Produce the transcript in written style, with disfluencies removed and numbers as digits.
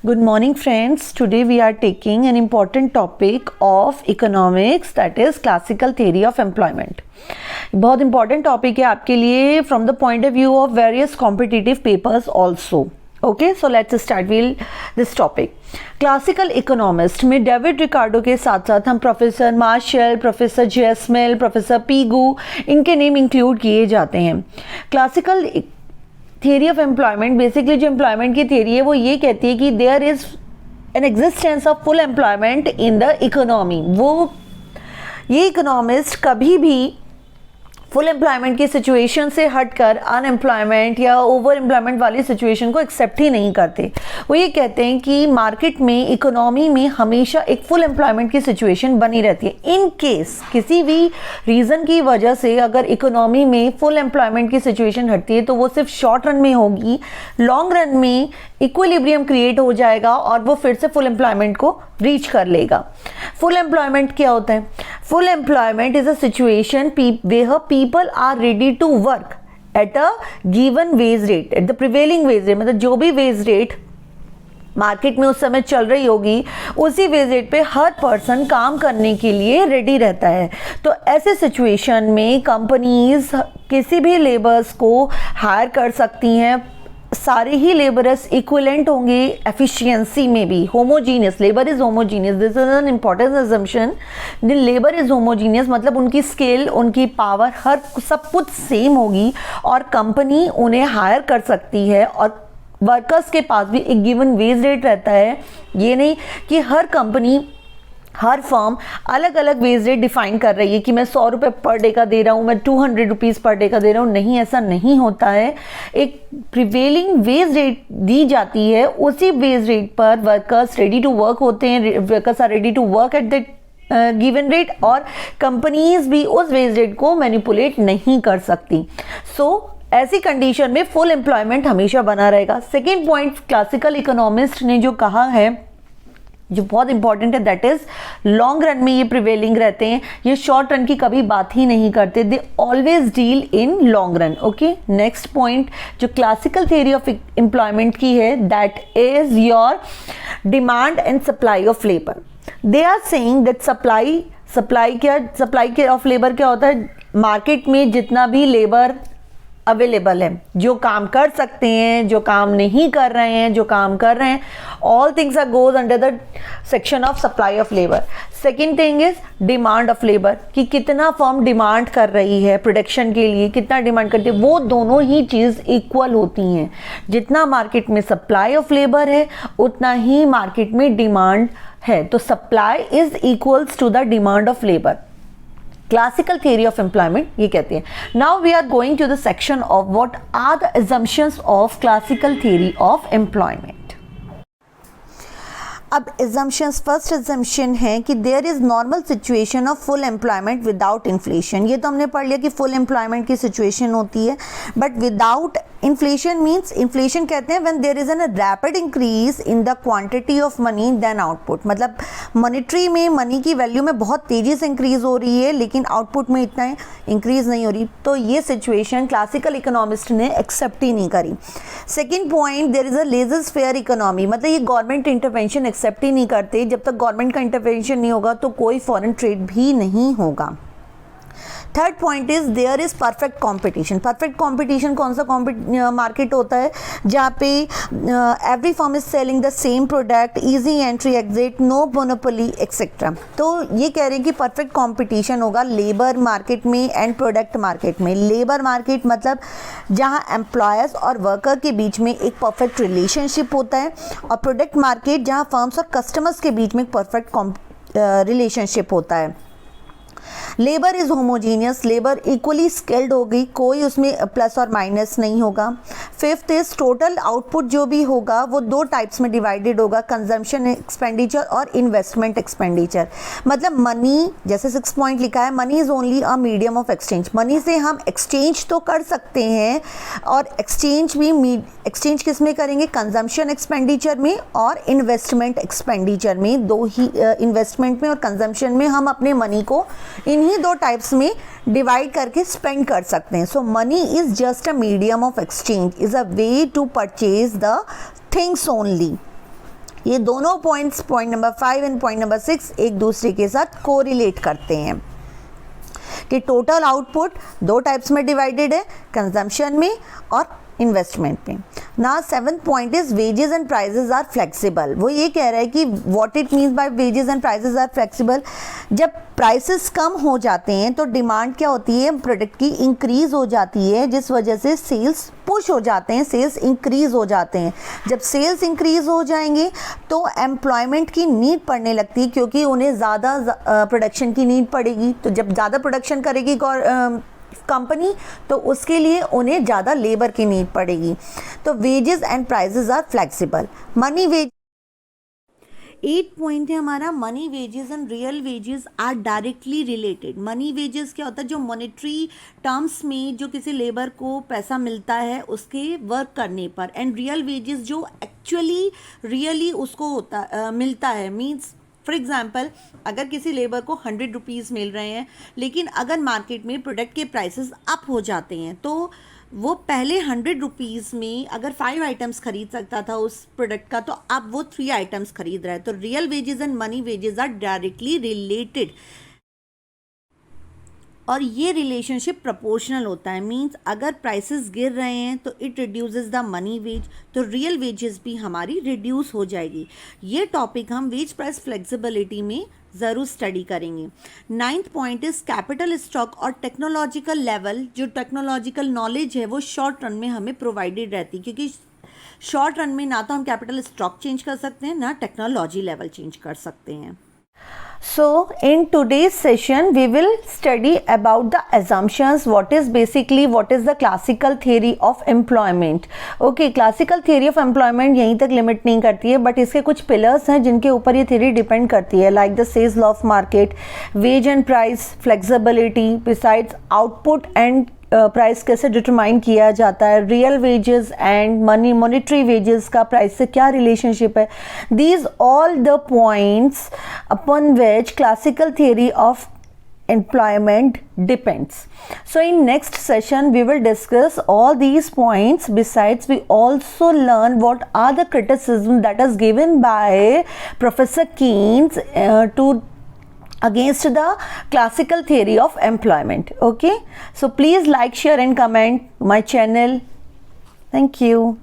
Good morning friends. Today we are taking an important topic of economics, that is classical theory of employment. बहुत important topic है आपके लिए from the point of view of various competitive papers also. Okay, so let's start this topic. Classical economist में David Ricardo के साथ साथ हम professor Marshall, professor J S Mill, professor Pigou, इनके नेम इंक्लूड किए जाते हैं. Classical theory of employment basically जो एम्प्लॉयमेंट की थियरी है वो ये कहती है कि there is an existence of full employment in the economy. ये इकोनॉमिस्ट कभी भी फुल एम्प्लॉयमेंट की सिचुएशन से हटकर अनएम्प्लॉयमेंट या ओवर एम्प्लॉयमेंट वाली सिचुएशन को एक्सेप्ट ही नहीं करते. वो ये कहते हैं कि मार्केट में, इकोनॉमी में हमेशा एक फुल एम्प्लॉयमेंट की सिचुएशन बनी रहती है. इन केस किसी भी रीज़न की वजह से अगर इकोनॉमी में फुल एम्प्लॉयमेंट की सिचुएशन हटती है तो वो सिर्फ शॉर्ट रन में होगी. लॉन्ग रन में इक्विलिब्रियम क्रिएट हो जाएगा और वो फिर से फुल एम्प्लॉयमेंट को रीच कर लेगा. फुल एम्प्लॉयमेंट क्या होता है? Full employment is a situation where people are ready to work at a given wage rate, at the prevailing wage rate. मतलब जो भी वेज रेट मार्केट में उस समय चल रही होगी उसी वेज रेट पे हर पर्सन काम करने के लिए रेडी रहता है. तो ऐसे सिचुएशन में कंपनीज किसी भी लेबर्स को हायर कर सकती हैं. सारे ही लेबरर्स इक्विवेलेंट होंगे एफिशिएंसी में भी. Homogeneous, labour is homogeneous, this is an important assumption. Labour is homogeneous मतलब उनकी स्किल, उनकी पावर, हर सब कुछ सेम होगी और कंपनी उन्हें हायर कर सकती है और वर्कर्स के पास भी एक गिवन वेज रेट रहता है. ये नहीं कि हर कंपनी, हर फर्म अलग अलग वेज रेट डिफाइन कर रही है कि मैं 100 रुपये पर डे का दे रहा हूँ, मैं 200 रुपीज़ पर डे का दे रहा हूँ. नहीं, ऐसा नहीं होता है. एक प्रिवेलिंग वेज रेट दी जाती है, उसी वेज रेट पर वर्कर्स रेडी टू वर्क होते हैं. Workers are ready to work at that given rate और कंपनीज भी उस वेज रेट को मैनिपुलेट नहीं कर सकती. ऐसी कंडीशन में फुल एम्प्लॉयमेंट हमेशा बना रहेगा. सेकेंड पॉइंट क्लासिकल इकोनॉमिस्ट ने जो कहा है, जो बहुत इंपॉर्टेंट है, दैट इज लॉन्ग रन में ये प्रिवेलिंग रहते हैं. ये शॉर्ट रन की कभी बात ही नहीं करते. They always deal in long run. Okay, next point जो क्लासिकल थियरी ऑफ एम्प्लॉयमेंट की है, that is your demand and supply of labour. They are saying that supply of labour क्या होता है? मार्केट में जितना भी लेबर अवेलेबल है, जो काम कर सकते हैं, जो काम नहीं कर रहे हैं, जो काम कर रहे हैं, all things are goes under the section of supply of labour. Second thing is demand of labour, कि कितना फर्म डिमांड कर रही है प्रोडक्शन के लिए, कितना डिमांड करती है. वो दोनों ही चीज़ इक्वल होती हैं. जितना मार्केट में सप्लाई ऑफ लेबर है उतना ही मार्केट में डिमांड है. तो supply is equals to the demand of labour. Classical theory of employment ये कहती है. Now we are going to the section of what are the assumptions of classical theory of employment. अब assumptions, first assumption है कि there is normal situation of full employment without inflation. ये तो हमने पढ़ लिया कि फुल एम्प्लॉयमेंट की सिचुएशन होती है, but without inflation means, inflation कहते हैं when there is an rapid increase in the quantity of money then output. मतलब मॉनेटरी में मनी की वैल्यू में बहुत तेज़ी से इंक्रीज हो रही है लेकिन आउटपुट में इतना इंक्रीज नहीं हो रही. तो ये सिचुएशन क्लासिकल इकोनॉमिस्ट ने एक्सेप्ट ही नहीं करी. Second point, there is a laissez faire economy. मतलब ये गवर्नमेंट इंटरवेंशन एक्सेप्ट ही नहीं करते. जब तक गवर्नमेंट का इंटरवेंशन नहीं होगा तो कोई फॉरेन ट्रेड भी नहीं होगा. Third point is there is perfect competition. Perfect competition कौन सा मार्केट होता है? जहाँ पे every firm is selling the same product, easy entry exit, no monopoly etcetera. तो ये कह रहे हैं कि परफेक्ट कॉम्पिटिशन होगा लेबर मार्केट में एंड प्रोडक्ट मार्केट में. लेबर मार्केट मतलब जहाँ एम्प्लॉयर्स और वर्कर के बीच में एक परफेक्ट रिलेशनशिप होता है, और प्रोडक्ट मार्केट जहाँ फर्म्स और कस्टमर्स के बीच में एक परफेक्ट रिलेशनशिप होता है. Labour is homogeneous, labour equally skilled होगी, कोई उसमें प्लस और माइनस नहीं होगा. फिफ्थ इज टोटल आउटपुट जो भी होगा वो दो टाइप्स में डिवाइडेड होगा, कंजम्पशन एक्सपेंडिचर और इन्वेस्टमेंट एक्सपेंडिचर. मतलब मनी, जैसे 6 पॉइंट लिखा है, money is only a medium of exchange. Money से हम एक्सचेंज तो कर सकते हैं और एक्सचेंज किस में करेंगे? कंजम्पशन एक्सपेंडिचर में और इन्वेस्टमेंट एक्सपेंडिचर में. दो ही इन्वेस्टमेंट में और कंजम्पशन में हम अपने मनी को इन्हीं दो टाइप्स में डिवाइड करके स्पेंड कर सकते हैं. So money is just a medium of exchange, is a way to purchase the things only. ये दोनों points, point number 5 and point number 6 एक दूसरे के साथ कोरिलेट करते हैं कि टोटल आउटपुट दो टाइप्स में डिवाइडेड है, कंजम्पशन में और इन्वेस्टमेंट में। ना 7th point is wages and prices are flexible. वो ये कह रहा है कि what it means by wages and prices are flexible, जब प्राइसेस कम हो जाते हैं तो डिमांड क्या होती है, प्रोडक्ट की इंक्रीज हो जाती है, जिस वजह से सेल्स पुश हो जाते हैं, सेल्स इंक्रीज हो जाते हैं। जब सेल्स इंक्रीज हो जाएंगे तो एम्प्लॉयमेंट की नीड पड़ने लगती है, क्योंकि उन्हें ज़्यादा प्रोडक्शन की नीड पड़ेगी। तो जब ज़्यादा प्रोडक्शन करेगी कंपनी तो उसके लिए उन्हें ज़्यादा लेबर की नीड पड़ेगी। तो wages and prices are flexible. Money wage 8 point है हमारा, money wages and real wages are directly related. Money wages क्या होता है, जो मॉनेटरी टर्म्स में जो किसी लेबर को पैसा मिलता है उसके वर्क करने पर, एंड रियल वेजेस जो एक्चुअली रियली उसको मिलता है। मीन्स फॉर एग्जाम्पल, अगर किसी लेबर को 100 रुपीज़ मिल रहे हैं, लेकिन अगर मार्केट में प्रोडक्ट के प्राइसेस अप हो जाते हैं तो वो पहले 100 रुपीज़ में अगर 5 आइटम्स खरीद सकता था उस प्रोडक्ट का, तो अब वो 3 आइटम्स खरीद रहा है। तो real wages and money wages are directly related, और ये रिलेशनशिप प्रोपोर्शनल होता है। मींस अगर प्राइसेस गिर रहे हैं तो it reduces the money wage, तो रियल वेजेस भी हमारी रिड्यूस हो जाएगी। ये टॉपिक हम वेज प्राइस फ्लेक्सिबिलिटी में ज़रूर स्टडी करेंगे। 9th point is capital stock और टेक्नोलॉजिकल लेवल। जो टेक्नोलॉजिकल नॉलेज है वो शॉर्ट रन में हमें प्रोवाइडेड रहती है, क्योंकि शॉर्ट रन में ना तो हम कैपिटल स्टॉक चेंज कर सकते हैं ना टेक्नोलॉजी लेवल चेंज कर सकते हैं। So in today's session we will study about the assumptions, what is the classical theory of employment. Okay, classical theory of employment यहीं तक लिमिट नहीं करती है, बट इसके कुछ पिलर्स हैं जिनके ऊपर ये theory डिपेंड करती है, like the Say's law of market, wage and price flexibility, besides output and price कैसे डिटरमाइन किया जाता है, real wages and monetary wages का प्राइस से क्या रिलेशनशिप है। These all the points upon which classical theory of employment depends. So in next session we will discuss all these points. Besides, we also learn what are the criticism that is given by Professor Keynes against the classical theory of employment. Okay, so please like, share and comment my channel. Thank you.